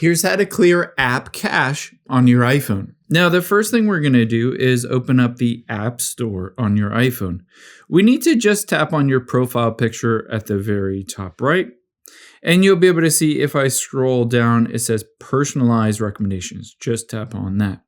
Here's how to clear app cache on your iPhone. Now, the first thing we're going to do is open up the App Store on your iPhone. We need to just tap on your profile picture at the very top right, and you'll be able to see if I scroll down, it says personalized recommendations. Just tap on that.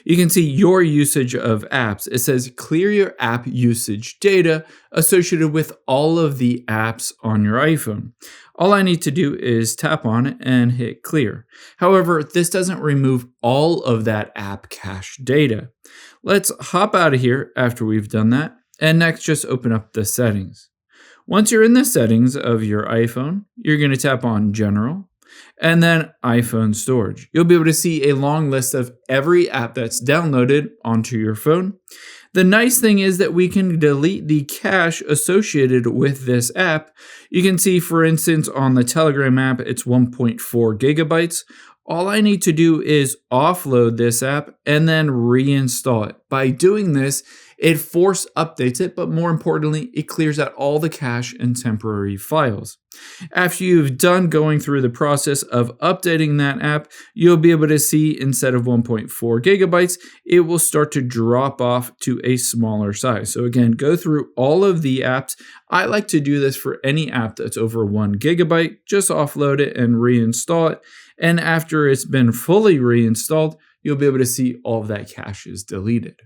You can see your usage of apps. It says clear your app usage data associated with all of the apps on your iPhone. All I need to do is tap on it and hit clear. However, this doesn't remove all of that app cache data. Let's hop out of here after we've done that, and next just open up the settings. Once you're in the settings of your iPhone, you're going to tap on General, and then iPhone Storage. You'll be able to see a long list of every app that's downloaded onto your phone. The nice thing is that we can delete the cache associated with this app. You can see, for instance, on the Telegram app, it's 1.4 gigabytes. All I need to do is offload this app and then reinstall it. By doing this, it force updates it, but more importantly, it clears out all the cache and temporary files. After you've done going through the process of updating that app, you'll be able to see instead of 1.4 gigabytes, it will start to drop off to a smaller size. So again, go through all of the apps. I like to do this for any app that's over 1 gigabyte. Just offload it and reinstall it. And after it's been fully reinstalled, you'll be able to see all of that cache is deleted.